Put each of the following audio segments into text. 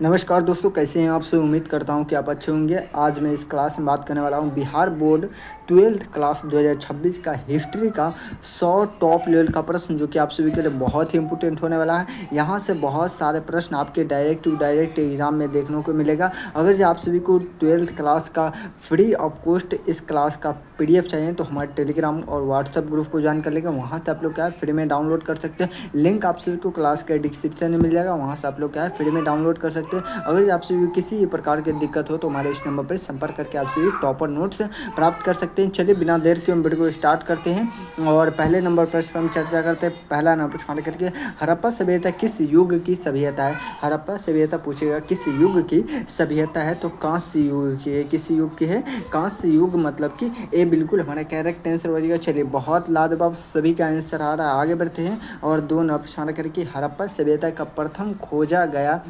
नमस्कार दोस्तों, कैसे हैं आप सब। उम्मीद करता हूं कि आप अच्छे होंगे। आज मैं इस क्लास में बात करने वाला हूं बिहार बोर्ड 12th क्लास 2026 का हिस्ट्री का 100 टॉप लेवल का प्रश्न, जो कि आप सभी के लिए बहुत ही इंपॉर्टेंट होने वाला है। यहां से बहुत सारे प्रश्न आपके डायरेक्ट एग्जाम में देखने को मिलेगा। अगर जो आप सभी को 12th क्लास का फ्री ऑफ कॉस्ट इस क्लास का PDF चाहिए तो हमारे टेलीग्राम और व्हाट्सएप ग्रुप को ज्वाइन कर लेगा। वहाँ से आप लोग क्या है फ्री में डाउनलोड कर सकते हैं। लिंक आप सभी को क्लास के डिस्क्रिप्शन में मिल जाएगा। वहाँ से आप लोग क्या है फ्री में डाउनलोड कर सकते हैं। अगर आप सभी को किसी भी प्रकार की दिक्कत हो तो हमारे इस नंबर पर संपर्क करके आप सभी टॉपर नोट्स प्राप्त कर सकते हैं। चलिए बिना देर के हम वीडियो को स्टार्ट करते हैं और पहले नंबर प्रश्न पर हम चर्चा करते हैं। पहला नंबर प्रश्न करके हड़प्पा सभ्यता किस युग की सभ्यता है। हड़प्पा सभ्यता पूछेगा किस युग की सभ्यता है, तो कांस्य युग की है। किस युग की है? कांस्य युग, मतलब कि ये बिल्कुल हमारा करेक्ट आंसर हो जाएगा। चलिए बहुत लाजवाब सभी का आंसर आ रहा है। आगे बढ़ते हैं और दो नंबर प्रश्न करके हड़प्पा सभ्यता का प्रथम खोजा गया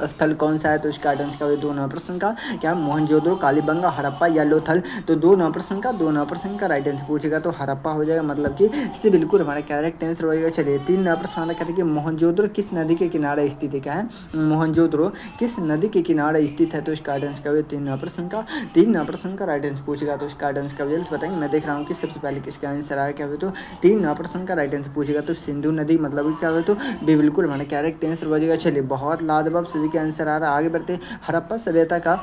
स्थल कौन सा है, तो इसका आंसर का दो नंबर प्रश्न का क्या मोहनजोदड़ो, कालीबंगा, हड़प्पा या लोथल। तो दो नंबर प्रश्न का राइट आंसर पूछेगा तो हड़प्पा हो जाएगा, मतलब कि इससे बिल्कुल हमारा करेक्ट आंसर हो जाएगा। चलिए तीन नंबर प्रश्न करेंगे मोहनजोदड़ो किस नदी के किनारे स्थित है। क्या है? मोहनजोदड़ो किस नदी के किनारे स्थित है, तो इसका आंसर का तीन नंबर प्रश्न का राइट आंसर पूछेगा तो इसका आंसर का रिजल्ट बताएंगे। मैं देख रहा हूँ कि सबसे पहले किसका आंसर आया। क्या हुआ? तो तीन नंबर प्रश्न का राइट आंसर पूछेगा तो सिंधु नदी, मतलब क्या हुआ? तो बिल्कुल हमारा करेक्ट आंसर हो जाएगा। चलिए बहुत लाजवाब सभी के आंसर आ रहा है। आगे बढ़ते हड़प्पा सभ्यता का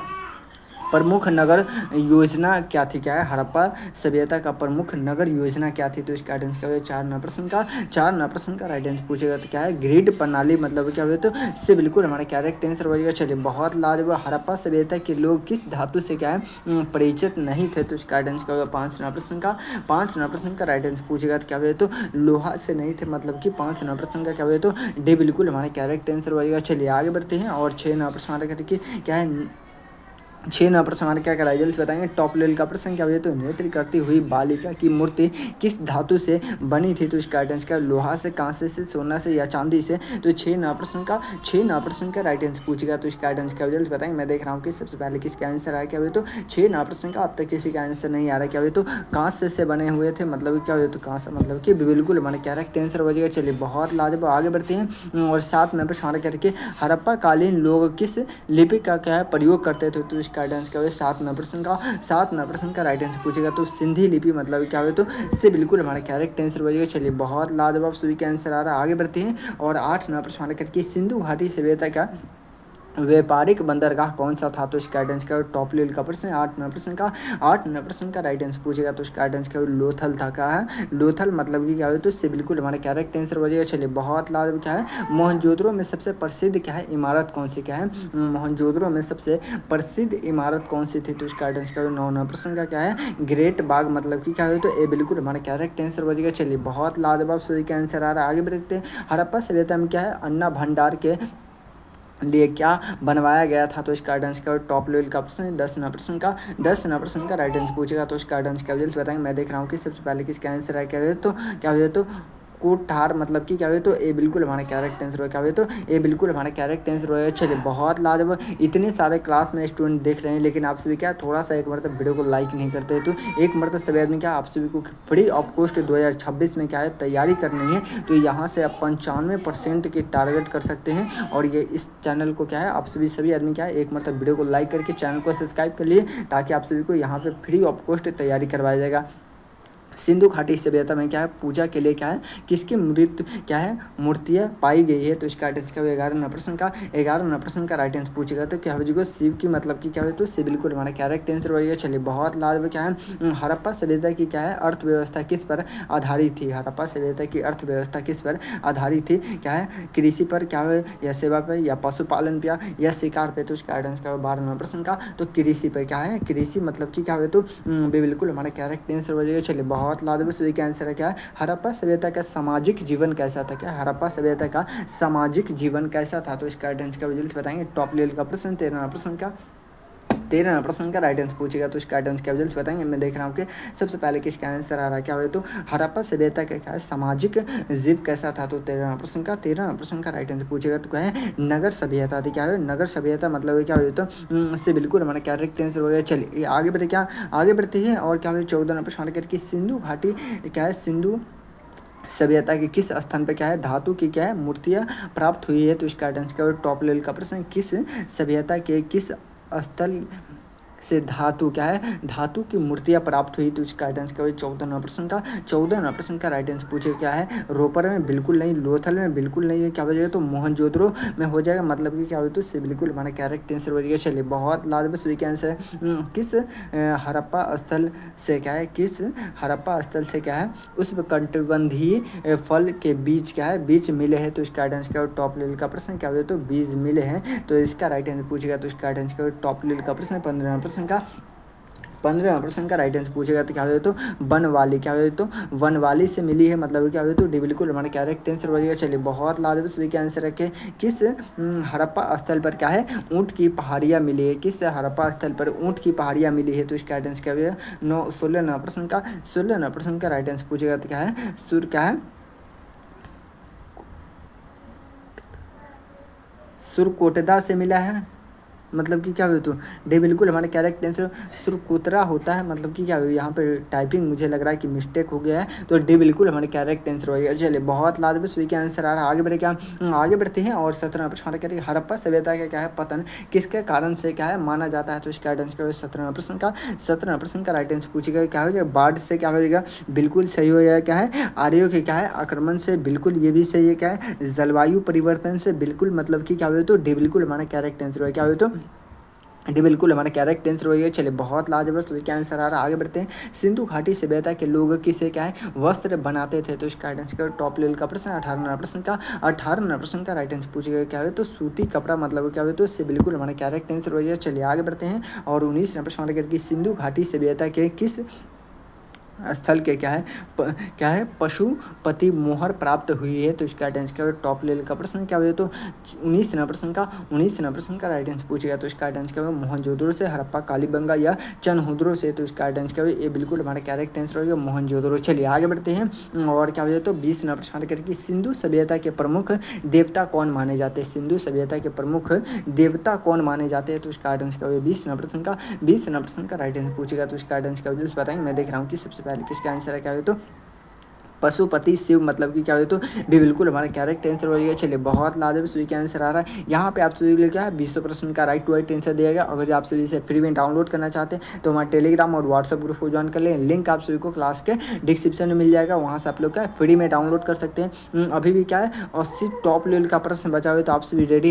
प्रमुख नगर योजना क्या थी। क्या है? हड़प्पा सभ्यता का प्रमुख नगर योजना क्या थी, तो इसका आंसर क्या होगा? चार नंबर प्रश्न का राइट आंसर पूछेगा तो क्या है ग्रिड प्रणाली, मतलब क्या हुआ? तो इससे बिल्कुल हमारा करेक्ट आंसर हो जाएगा। चलिए बहुत लाजवाब हड़प्पा सभ्यता के लोग किस धातु से क्या है परिचित नहीं थे, तो इसका आंसर क्या होगा? पाँच नंबर प्रश्न का राइट आंसर पूछेगा तो क्या हुआ? तो लोहा से नहीं थे, मतलब कि पाँच नंबर प्रश्न का क्या हुआ? तो डी बिल्कुल हमारा करेक्ट आंसर हो जाएगा। चलिए आगे बढ़ते हैं और छः नंबर प्रश्न क्या है छः नंबर प्रश्न हमारे क्या कराए जल्दी बताएंगे। टॉप लेवल का प्रश्न क्या हुआ? तो नृत्य करती हुई बालिका की मूर्ति किस धातु से बनी थी, तो इसका आंसर क्या? लोहा से, कांसे से, सोना से या चांदी से। तो छः नंबर प्रश्न का राइट आंसर पूछेगा तो इसका आंसर क्या जल्दी बताएंगे। मैं देख रहा हूँ कि सबसे पहले किसका आंसर आया। क्या हुआ? तो छः नंबर प्रश्न का अब तक किसी का आंसर नहीं आ रहा। क्या हुआ? तो कांसे से बने हुए थे, मतलब क्या हुआ? तो कांसा, मतलब कि बिल्कुल हमारे करेक्ट आंसर हो जाएगा। चलिए बहुत लाजवाब आगे बढ़ते हैं और सात नंबर प्रश्न करके हड़प्पा कालीन लोग किस लिपि का क्या है प्रयोग करते थे, तो इसका आंसर क्या होगा? सात नंबर प्रश्न का राइट आंसर पूछेगा तो सिंधी लिपि, मतलब क्या होगा? तो इससे बिल्कुल हमारा करेक्ट आंसर हो जाएगा। चलिए बहुत लाजवाब सभी का आंसर आ रहा है। आगे बढ़ते हैं और आठ नंबर प्रश्न करके सिंधु घाटी सभ्यता का व्यापारिक बंदरगाह कौन सा था, तो इसका आंसर का टॉप लेवल का प्रश्न है। आठ नंबर प्रश्न का राइट आंसर पूछेगा तो इसका आंसर क्या लोथल था। क्या है? लोथल, मतलब कि क्या हो? तो इससे बिल्कुल हमारा करेक्ट आंसर हो जाएगा। चलिए बहुत लाभ क्या है मोहनजोदड़ो में सबसे प्रसिद्ध क्या है इमारत कौन सी। क्या है? मोहनजोदड़ो में सबसे प्रसिद्ध इमारत कौन सी थी, तो इसका आंसर क्या नौ नंबर प्रश्न का क्या है ग्रेट बाग, मतलब कि क्या हो? तो ये बिल्कुल हमारा करेक्ट आंसर हो जाएगा। चलिए बहुत लाजवाब सभी का आंसर आ रहा है। आगे बढ़ते हैं हड़प्पा सभ्यता में क्या है अन्ना भंडार के लिए क्या बनवाया गया था, तो इसका आंसर का टॉप लेवल का प्रश्न है। दस नंबर प्रश्न का राइट आंसर पूछेगा तो इसका आंसर क्या रिजल्ट बताएंगे। मैं देख रहा हूँ कि सबसे पहले किसका आंसर है। क्या हुआ? तो क्या हुआ? तो कोठार, मतलब कि क्या हुआ? तो ये बिल्कुल हमारा कैरेक्ट आंसर हो। क्या हुआ? तो ये बिल्कुल हमारा कैरेक्ट आंसर होगा। चलिए बहुत लाजवाब इतने सारे क्लास में स्टूडेंट देख रहे हैं, लेकिन आप सभी क्या थोड़ा सा एक मरतब वीडियो को लाइक नहीं करते, तो एक मरतब सभी आदमी क्या आप सभी को फ्री ऑफ कॉस्ट 2026 में क्या है तैयारी करनी है, तो यहाँ से आप 95% की टारगेट कर सकते हैं। और ये इस चैनल को क्या है आप सभी आदमी क्या है एक मरतब वीडियो को लाइक करके चैनल को सब्सक्राइब कर लिए, ताकि आप सभी को यहाँ पे फ्री ऑफ कॉस्ट तैयारी करवाया जाएगा। सिंधु घाटी सभ्यता में क्या है पूजा के लिए क्या है किसकी मृत्यु क्या है मूर्तियाँ पाई गई है, तो इसका आंसर क्या होगा 11 नंबर प्रश्न का राइट आंसर पूछेगा तो क्या हो शिव की, मतलब कि क्या हो? तो शिव बिल्कुल हमारा करेक्ट आंसर होगा। चलिए बहुत लाजवाब क्या है हड़प्पा सभ्यता की क्या है अर्थव्यवस्था किस पर आधारित थी। हड़प्पा सभ्यता की अर्थव्यवस्था किस पर आधारित थी। क्या है? कृषि पर, क्या है या सेवा पर या पशुपालन पर या शिकार पे, तो इसका आंसर क्या होगा 12 नंबर प्रश्न का तो कृषि पर। क्या है? कृषि, मतलब कि क्या हो? तो बिल्कुल हमारा करेक्ट आंसर हो जाएगा। चलिए बहुत लाजवाब सभी का आंसर है। क्या है? हड़प्पा सभ्यता का सामाजिक जीवन कैसा था। क्या हड़प्पा सभ्यता का सामाजिक जीवन कैसा था, तो इसका आंसर का रिजल्ट बताएंगे। टॉप लेवल का प्रश्न 13 प्रश्न का राइट आंसर पूछेगा तो इसका आंसर क्या रिजल्ट बताएंगे। मैं देख रहा हूँ कि सबसे पहले किसका आंसर आ रहा है। क्या हुआ? तो हड़प्पा सभ्यता का क्या है सामाजिक जीव कैसा था, तो 13 प्रश्न का राइट आंसर पूछेगा तो क्या है नगर सभ्यता थी। क्या है? नगर सभ्यता, मतलब क्या हुआ? तो इससे बिल्कुल हमारा करेक्ट आंसर हो गया। चलिए आगे बढ़ते हैं और क्या हुआ 14 प्रश्न करके सिंधु घाटी क्या है सभ्यता के किस स्थान पे क्या है धातु की क्या है मूर्तियाँ प्राप्त हुई है? तो इसका आंसर क्या होगा? टॉप लेवल का प्रश्न, किस सभ्यता के किस स्थल से धातु क्या है धातु की मूर्तियाँ प्राप्त हुई? तो इसका राइट आंसर क्या होगा? 14 प्रश्न का राइट आंसर पूछे क्या है? रोपर में बिल्कुल नहीं, लोथल में बिल्कुल नहीं है, क्या हो जाएगा? तो मोहनजोदड़ो में हो जाएगा, मतलब कि क्या हो तो से बिल्कुल हमारा करेक्ट आंसर हो जाएगा। चलिए बहुत लाजवाब सही का आंसर है। किस हड़प्पा स्थल से क्या है किस हड़प्पा स्थल से क्या है उष्णकटिबंधीय फल के बीज क्या है बीज मिले हैं? तो इसका राइट आंसर क्या होगा? टॉप लेवल का प्रश्न क्या हो तो बीज मिले हैं, तो इसका राइट आंसर पूछेगा। तो इसका राइट आंसर क्या होगा? टॉप लेवल का प्रश्न 15 प्रश्न का राइट आंसर पूछेगा। तो क्या हो तो बनवाली, क्या हो तो वनवाली से मिली है, मतलब क्या हो तो डी बिल्कुल हमारा करेक्ट आंसर हो जाएगा। चलिए बहुत लाजवाब सभी के आंसर रखे। किस हड़प्पा स्थल पर क्या है ऊँट की पहाड़ियाँ मिली है? किस हड़प्पा स्थल पर ऊँट की पहाड़ियाँ मिली है? तो इसका राइट आंसर क्या होगा? 16 प्रश्न का राइट आंसर पूछेगा। तो क्या है सुर क्या है सुरकोटदा से मिला है, मतलब कि क्या हुआ? तो डे बिल्कुल हमारे करेक्ट आंसर सुरकुतरा होता है, मतलब कि क्या हुआ? यहाँ पे टाइपिंग मुझे लग रहा है कि मिस्टेक हो गया है, तो डे बिल्कुल हमारे करेक्ट आंसर हो गया। चलिए बहुत लाजवाब सभी के आंसर आ रहा है। आगे बढ़े क्या आगे बढ़ते हैं और 17 प्रश्न करेंगे। हड़प्पा सभ्यता का क्या है पतन किसके कारण से क्या है माना जाता है? तो इसका राइट आंसर क्या होगा? 17 प्रश्न का राइट आंसर पूछेगा। क्या हो जाएगा? बाढ़ से क्या हो जाएगा? बिल्कुल सही हो जाएगा। क्या है आर्यों के क्या है आक्रमण से, बिल्कुल ये भी सही है। क्या है जलवायु परिवर्तन से, बिल्कुल मतलब कि क्या हो तो डे बिल्कुल हमारा करेक्ट आंसर हो। क्या हो तो डी बिल्कुल हमारा करेक्ट आंसर हो गया। चलिए बहुत लाजवाब सभी क्या आंसर आ रहा है। आगे बढ़ते हैं। सिंधु घाटी सभ्यता के लोग किसे क्या है वस्त्र बनाते थे? तो इसका राइट आंसर टॉप लेवल का प्रश्न 18 प्रश्न का राइट आंसर पूछेगा। क्या है तो सूती कपड़ा, मतलब क्या है तो इससे बिल्कुल हमारा करेक्ट आंसर हो गया। चलिए आगे बढ़ते हैं और 19 प्रश्न करके सिंधु घाटी सभ्यता के किस स्थल के क्या है पशुपति मोहर प्राप्त हुई है? तो इसका राइट आंसर क्या होगा? टॉप लेवल का प्रश्न क्या हुआ? तो 19 प्रश्न का राइट आंसर पूछेगा। तो इसका राइट आंसर क्या होगा? मोहनजोदड़ो से, हड़प्पा, कालीबंगा या चनहुद्रो से? तो इसका राइट आंसर क्या होगा? ये बिल्कुल हमारा करेक्ट आंसर होगा मोहनजोदड़ो। चलिए आगे बढ़ते हैं और क्या हो तो 20 प्रश्न करके सिंधु सभ्यता के प्रमुख देवता कौन माने जाते हैं? सिंधु सभ्यता के प्रमुख देवता कौन माने जाते हैं? तो इसका राइट आंसर क्या होगा? 20 प्रश्न का राइट आंसर पूछेगा। तो इसका राइट आंसर क्या होगा बताएंगे। मैं देख रहा हूँ कि सबसे पहले किसका आंसर है। क्या हो तो पशुपति शिव, मतलब कि क्या हो तो भी बिल्कुल हमारा करेक्ट आंसर हो गया। चलिए बहुत लाजवाब सभी का आंसर आ रहा है। यहाँ पे आप सभी के लिए क्या है 20 प्रश्न का राइट टू राइट आंसर दिया गया। अगर आप सभी से फ्री में डाउनलोड करना चाहते हैं तो हमारे टेलीग्राम और व्हाट्सएप ग्रुप को ज्वाइन कर लें। लिंक आप सभी को क्लास के डिस्क्रिप्शन में मिल जाएगा, वहाँ से आप लोग क्या फ्री में डाउनलोड कर सकते हैं। अभी भी क्या है 80 टॉप लेवल का प्रश्न बचा हुआ है, तो आप सभी रेडी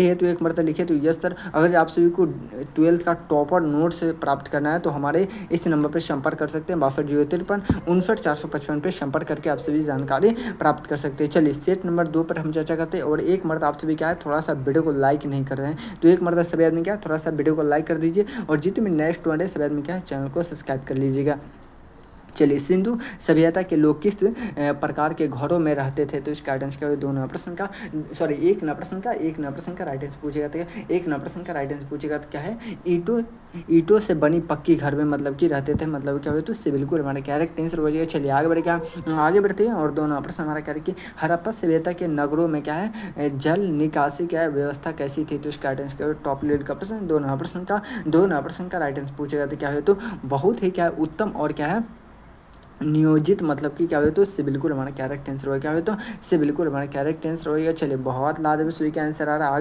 है तो एक मरतबा लिखे तो यस सर। अगर आप सभी को 12th का टॉपर नोट से प्राप्त करना है तो हमारे इस नंबर पर संपर्क कर सकते हैं 6253 पे संपर्क करके आप सभी जानकारी प्राप्त कर सकते हैं। चलिए सेट नंबर 2 पर हम चर्चा करते हैं। और एक मर्द आप सभी क्या है थोड़ा सा वीडियो को लाइक नहीं कर रहे हैं, तो एक मर्द सभी आदमी क्या थोड़ा सा वीडियो को लाइक कर दीजिए और जितने भी नेक्स्ट वन है सभी आदमी क्या है चैनल को सब्सक्राइब कर लीजिएगा। चलिए सिंधु सभ्यता के लोग किस प्रकार के घरों में रहते थे? तो इसका राइट आंसर क्या होगा? एक न प्रश्न का राइट आंसर पूछेगा। तो एक न प्रश्न का राइट आंसर पूछेगा तो क्या है ईंटों से बनी पक्की घर में मतलब कि रहते थे, मतलब क्या हुआ तो इससे बिल्कुल हमारा करेक्ट आंसर हो जाएगा। चलिए आगे बढ़ते हैं और दोनों प्रश्न हमारा क्या है कि हड़प्पा सभ्यता के नगरों में क्या है जल निकासी क्या है व्यवस्था कैसी थी? तो इसका राइट आंसर क्या होगा? टॉप लेवल का प्रश्न दोनों प्रश्न का राइट आंसर पूछेगा। तो क्या है तो बहुत ही क्या है उत्तम और क्या है नियोजित, मतलब कि क्या हो तो इससे बिल्कुल हमारा करेक्ट आंसर होगा। क्या हो तो इससे बिल्कुल हमारा करेक्ट आंसर होगा। चलिए बहुत लाजवाब सभी का आंसर आ रहा है।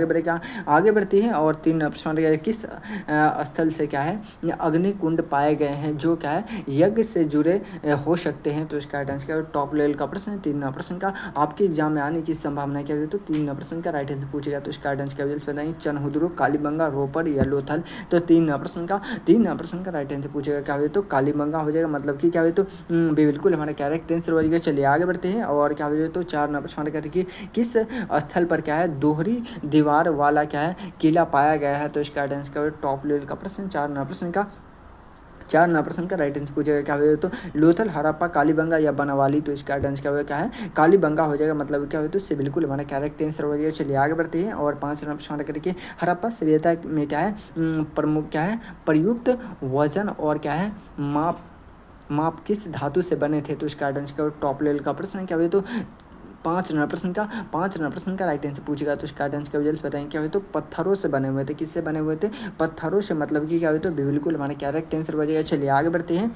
आगे बढ़ते हैं और 3 प्रश्न किस स्थल से क्या है अग्निकुंड पाए गए हैं जो क्या है यज्ञ से जुड़े हो सकते हैं? तो इसका राइट आंसर क्या है? टॉप लेवल का प्रश्न है। 3 प्रश्न का आपके एग्जाम में आने की संभावना क्या हुई? तो 3 प्रश्न का राइट आंसर पूछेगा। तो इसका राइट आंसर क्या होगा बताइए? चनहुद्रो, कालीबंगा, रोपर या लोथल? तो 3 प्रश्न का राइट आंसर पूछेगा। क्या हुआ तो कालीबंगा हो जाएगा, मतलब कि क्या हुआ तो बिल्कुल हमारा करेक्ट आंसर हो जाएगा। चलिए आगे बढ़ते हैं और क्या हो तो 4 प्रश्न करके किस स्थल पर क्या है दोहरी दीवार वाला क्या है किला पाया गया है? तो इसका आंसर क्या होगा? टॉप लेवल का प्रश्न 4 प्रश्न का राइट आंसर पूछेगा। क्या होगा तो लोथल, हड़प्पा, कालीबंगा या बनवाली? तो इसका आंसर क्या होगा? क्या है कालीबंगा हो जाएगा, मतलब क्या होगा तो इससे बिल्कुल हमारा करेक्ट आंसर हो जाएगा। चलिए आगे बढ़ते हैं और 5 प्रश्न करके हड़प्पा सभ्यता में क्या है प्रमुख क्या है प्रयुक्त वजन और क्या है माप किस धातु से बने थे? तो इसका आंसर क्या टॉप लेवल का प्रश्न क्या हुआ तो 5 प्रश्न का राइट आंसर पूछेगा। तो इसका आंसर क्या जल्द बताएंगे। क्या हुआ तो पत्थरों से बने हुए थे। किससे बने हुए थे? पत्थरों से, मतलब कि क्या हुआ तो बिल्कुल हमारा करेक्ट आंसर बजेगा। चलिए आगे बढ़ते हैं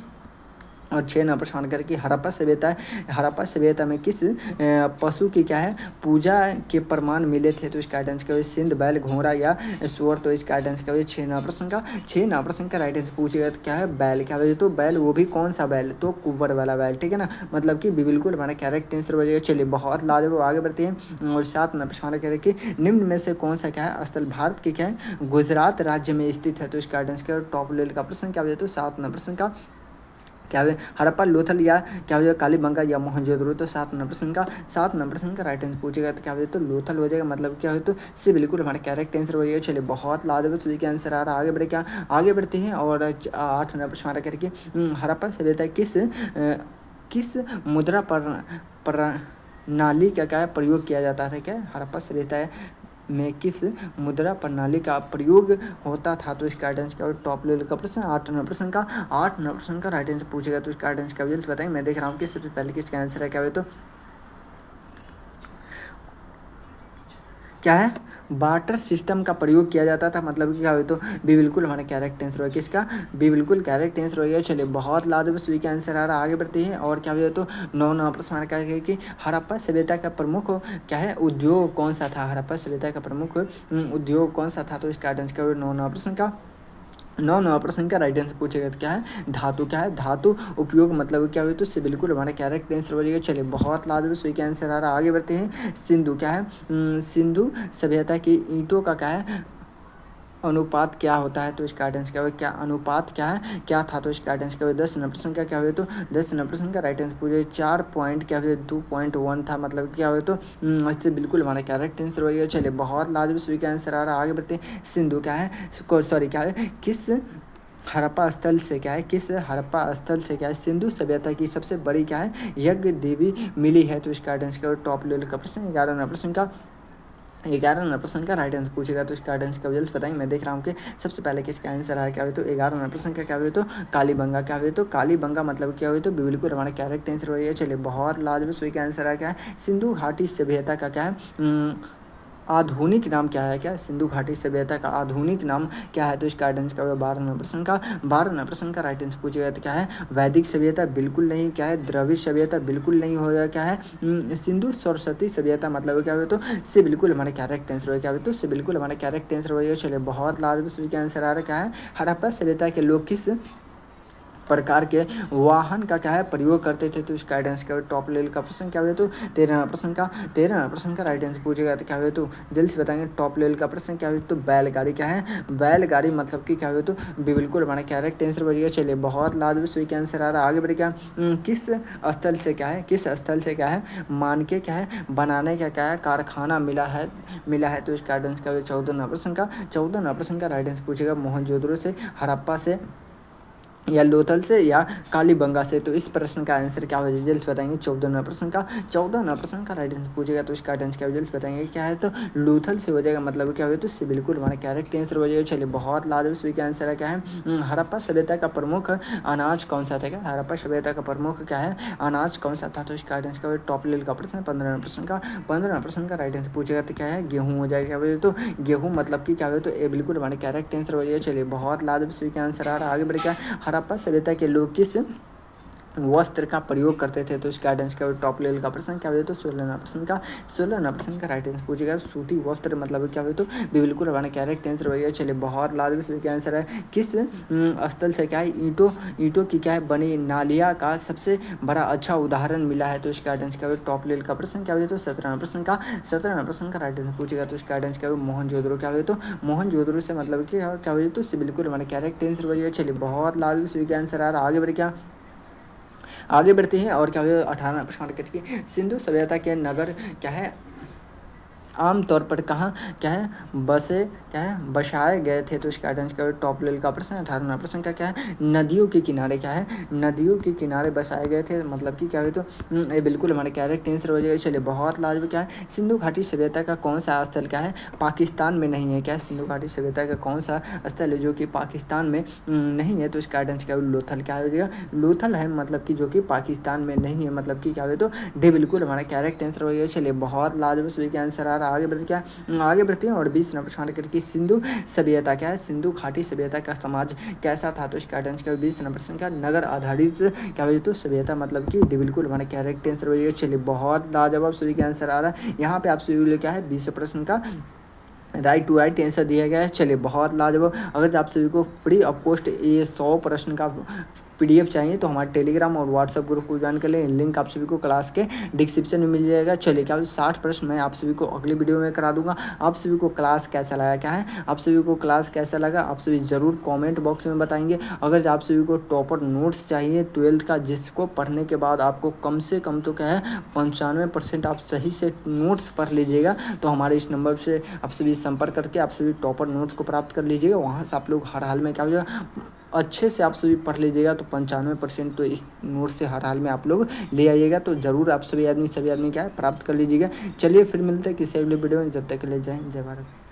और 6 नंबर प्रश्न करके हड़प्पा सभ्यता है, हड़प्पा सभ्यता में किस पशु की क्या है पूजा के प्रमाण मिले थे? तो इसका आंसर क्या है? सिंध, बैल, घोड़ा या सुअर। तो इसका आंसर क्या है? 6 नंबर प्रश्न का, 6 नंबर प्रश्न का राइट आंसर पूछेगा तो क्या है? बैल। क्या है? तो बैल, वो भी कौन सा बैल? तो कुंवर वाला बैल, ठीक है ना, मतलब कि बिल्कुल हमारा करेक्ट आंसर हो जाएगा। चलिए बहुत लाजवाब, आगे बढ़ते हैं। और 7 नंबर प्रश्न करके निम्न में से कौन सा क्या है स्थल भारत के क्या है गुजरात राज्य में स्थित है? तो इसका आंसर क्या है? टॉप लेवल का प्रश्न क्या हो जाए? तो 7 नंबर प्रश्न का क्या है? हड़प्पा, लोथल या क्या हो जाएगा कालीबंगा या मोहनजोदड़ो। तो 7 नंबर प्रश्न का, 7 नंबर प्रश्न का राइट आंसर पूछेगा तो क्या हो जाएगा? तो लोथल हो जाएगा, मतलब क्या हो तो से बिल्कुल हमारा करेक्ट आंसर हो जाएगा। चलिए बहुत लाजवाब सभी के आंसर आ रहा है। आगे बढ़े क्या, आगे बढ़ते हैं और 8 नंबर प्रश्न करके हड़प्पा सभ्यता किस मुद्रा प्रणाली का क्या है प्रयोग किया जाता था? क्या हड़प्पा सभ्यता में किस मुद्रा प्रणाली का प्रयोग होता था? तो इसका आंसर क्या? टॉप लेवल का प्रश्न, 8 नंबर प्रश्न का, 8 नंबर प्रश्न का राइट आंसर पूछेगा तो इसका आंसर क्या जल्द बताएंगे। मैं देख रहा हूँ कि सबसे पहले किसका आंसर है क्या है, तो क्या है बार्टर सिस्टम का प्रयोग किया जाता था, मतलब क्या हो तो बी बिल्कुल हमारा करेक्ट आंसर हो गया। किसका? बी बिल्कुल करेक्ट आंसर हो गया। चलिए बहुत लाजवाब सभी का आंसर आ रहा है। आगे बढ़ते हैं और क्या हो तो 9 नंबर प्रश्न हमारा क्या है कि हड़प्पा सभ्यता का प्रमुख क्या है उद्योग कौन सा था? हड़प्पा सभ्यता का प्रमुख उद्योग कौन सा था? तो इसका आंसर क्या हो? 9 नंबर प्रश्न का, 9 नंबर प्रश्न का राइट आंसर पूछेगा तो क्या है धातु। क्या है? धातु उपयोग, मतलब क्या हुआ तो इससे बिल्कुल हमारा करेक्ट आंसर हो जाएगा। चलिए बहुत लाजवाब सही का आंसर आ रहा है। आगे बढ़ते हैं। सिंधु क्या है सिंधु सभ्यता की ईंटों का क्या है अनुपात क्या होता है? तो इसका आंसर क्या हो? क्या अनुपात क्या है क्या था? तो इसका आंसर क्या हो? 10 नंबर प्रश्न का क्या हुआ तो 10 नंबर प्रश्न का राइट आंसर पूछे 4 पॉइंट क्या हुआ 2.1 था, मतलब क्या हुआ तो इससे बिल्कुल हमारा करेक्ट आंसर हो गया। चलिए बहुत लाजवाब सभी का आंसर आ रहा है। आगे बढ़ते हैं। सिंधु क्या है सॉरी क्या है किस हड़प्पा स्थल से क्या है किस हड़प्पा स्थल से क्या है सिंधु सभ्यता की सबसे बड़ी क्या है यज्ञ देवी मिली है? तो इसका आंसर क्या टॉप लेवल का प्रश्न, 11 नंबर प्रश्न का, 11 नंबर प्रश्न का राइट आंसर पूछेगा तो इसका आंसर का रिजल्ट बताएंगे। मैं देख रहा हूँ कि सबसे पहले किसका आंसर आया क्या हुआ तो 11 नंबर प्रश्न का क्या हुआ तो कालीबंगा। क्या हुआ तो कालीबंगा, मतलब क्या हुआ तो बिल्कुल हमारा करेक्ट आंसर हो गया। चलिए बहुत लाजवाब सही का आंसर आया क्या है सिंधु घाटी सभ्यता का क्या है आधुनिक नाम क्या है? क्या सिंधु घाटी सभ्यता का आधुनिक नाम क्या है? तो इसका आंसर क्या होगा 12 नंबर प्रश्न का, 12 नंबर प्रश्न का राइट आंसर पूछेगा तो क्या है वैदिक सभ्यता बिल्कुल नहीं, क्या है द्रविड़ सभ्यता बिल्कुल नहीं होगा, क्या है सिंधु सरस्वती सभ्यता, मतलब क्या हो तो से बिल्कुल हमारा करेक्ट आंसर होगा। क्या हो तो से बिल्कुल हमारा करेक्ट आंसर होगा। चलिए बहुत लाजवाब सभी का आंसर आ रहा है। क्या है हड़प्पा सभ्यता के लोग किस प्रकार के वाहन का क्या है प्रयोग करते थे? तो इसका आंसर क्या टॉप लेवल का प्रश्न क्या हुआ तो 13 प्रश्न का, 13 प्रश्न का राइट आंसर पूछेगा तो क्या हुआ तो जल्द से बताएंगे। टॉप लेवल का प्रश्न क्या हुआ तो बैलगाड़ी। क्या है बैलगाड़ी, मतलब कि क्या हुआ तो बिल्कुल हमारा करेक्ट आंसर बन गया। चलिए बहुत लाजवाब सही का आंसर आ रहा है। आगे बढ़े क्या किस स्थल से क्या है किस स्थल से क्या है मान के क्या है बनाने का क्या है कारखाना मिला है? तो इसका आंसर क्या हुआ 14 नंबर प्रश्न का, 14 नंबर प्रश्न का राइट आंसर पूछेगा मोहनजोदड़ो से, हड़प्पा से या लोथल से या कालीबंगा से। तो इस प्रश्न का आंसर क्या हो रिजल्ट बताएंगे 14 नंबर प्रश्न का, 14 नंबर प्रश्न का राइट आंसर पूछेगा तो इसका आंसर क्या रिजल्ट बताएंगे क्या है तो लोथल से हो जाएगा, मतलब क्या हो तो इससे बिल्कुल हमारा करेक्ट आंसर हो जाएगा। चलिए बहुत लाजवाब सभी का आंसर है। क्या है हड़प्पा सभ्यता का प्रमुख अनाज कौन सा था? क्या हड़प्पा सभ्यता का प्रमुख क्या है अनाज कौन सा था? तो इसका आंसर क्या टॉप लेवल का प्रश्न 15 नंबर प्रश्न का, 15 नंबर प्रश्न का राइट आंसर पूछेगा तो क्या है गेहूँ हो जाएगा। क्या तो गेहूँ, मतलब कि क्या हो तो ये बिल्कुल हमारे करेक्ट आंसर हो जाएगा। चलिए बहुत लाजवाब सभी का आंसर आ रहा है। आगे बढ़ क्या हड़प्पा सभ्यता के लोग किस वस्त्र का प्रयोग करते थे? तो इसका आंसर क्या टॉप लेवल का प्रश्न क्या हुआ तो 16 नंबर प्रश्न का, 16 नंबर प्रश्न का राइट आंसर पूछेगा सूती वस्त्र, मतलब क्या हुआ तो बिल्कुल हमारा करेक्ट आंसर हो गया। चलिए बहुत लाजवाब सभी का आंसर है। किस स्थल से क्या है ईंटों की क्या है बनी नालिया का सबसे बड़ा अच्छा उदाहरण मिला है? तो इसका आंसर क्या हुआ टॉप लेवल का प्रश्न क्या हुआ तो 17 नंबर प्रश्न का, 17 नंबर प्रश्न का राइट आंसर पूछेगा तो इसका आंसर क्या हुआ मोहनजोदड़ो। क्या हुआ तो मोहनजोदड़ो से, मतलब क्या हुआ तो बिल्कुल हमारा करेक्ट आंसर हो गया। चलिए बहुत लाजवाब सभी का आंसर आ रहा है। आगे बढ़े क्या आगे बढ़ते हैं और क्या हुआ 18 प्रश्न करके सिंधु सभ्यता के नगर क्या है आमतौर पर कहाँ क्या है बसाए गए थे? तो इसका आंसर क्या टॉप लेवल का प्रश्न 18 प्रश्न का क्या है नदियों के किनारे। क्या है नदियों के किनारे बसाए गए थे, मतलब कि क्या है तो ये बिल्कुल हमारे करेक्ट आंसर हो जाएगा। चलिए बहुत लाजवाब क्या है सिंधु घाटी सभ्यता का कौन सा स्थल क्या है पाकिस्तान में नहीं है? क्या सिंधु घाटी सभ्यता का कौन सा स्थल है जो कि पाकिस्तान में नहीं है? तो इसका आंसर क्या लोथल। क्या हो जाएगा लोथल है, मतलब कि जो कि पाकिस्तान में नहीं है, मतलब कि क्या है तो डे बिल्कुल हमारा करेक्ट आंसर हो जाएगा। चलिए बहुत लाजवाब सभी का आंसर आ बाद आगे बढ़ते हैं और 20 नंबर प्रश्न करके सिंधु सभ्यता क्या है, सिंधु घाटी सभ्यता का समाज कैसा था, तो इसका आंसर क्या 20 नंबर प्रश्न का नगर आधारित क्या हो तो सभ्यता मतलब कि बिल्कुल हमारा करेक्ट आंसर हो जाएगा। चलिए बहुत लाजवाब सभी का आंसर आ रहा है यहाँ पे आप सभी क्या है 20 प्रश्न का राइट टू राइट आंसर दिया गया है। चलिए बहुत लाजवाब। अगर आप सभी को फ्री ऑफ कॉस्ट ये 100 प्रश्न का PDF चाहिए तो हमारे टेलीग्राम और व्हाट्सएप ग्रुप को ज्वाइन कर लें, लिंक आप सभी को क्लास के डिस्क्रिप्शन में मिल जाएगा। चलिए क्या 60 प्रश्न मैं आप सभी को अगली वीडियो में करा दूंगा। आप सभी को क्लास कैसा लगा, क्या है आप सभी को क्लास कैसा लगा आप सभी ज़रूर कमेंट बॉक्स में बताएंगे। अगर आप सभी को टॉपर नोट्स चाहिए 12th का, जिसको पढ़ने के बाद आपको कम से कम तो क्या है 95% आप सही से नोट्स पढ़ लीजिएगा, तो हमारे इस नंबर से आप सभी संपर्क करके आप सभी टॉपर नोट्स को प्राप्त कर लीजिएगा। वहाँ से आप लोग हर हाल में क्या हो जाएगा अच्छे से आप सभी पढ़ लीजिएगा, तो 95% तो इस नोट से हर हाल में आप लोग ले आइएगा, तो ज़रूर आप सभी आदमी क्या है प्राप्त कर लीजिएगा। चलिए फिर मिलते हैं किसी अगले वीडियो में, जब तक के लिए जय हिंद जय भारत।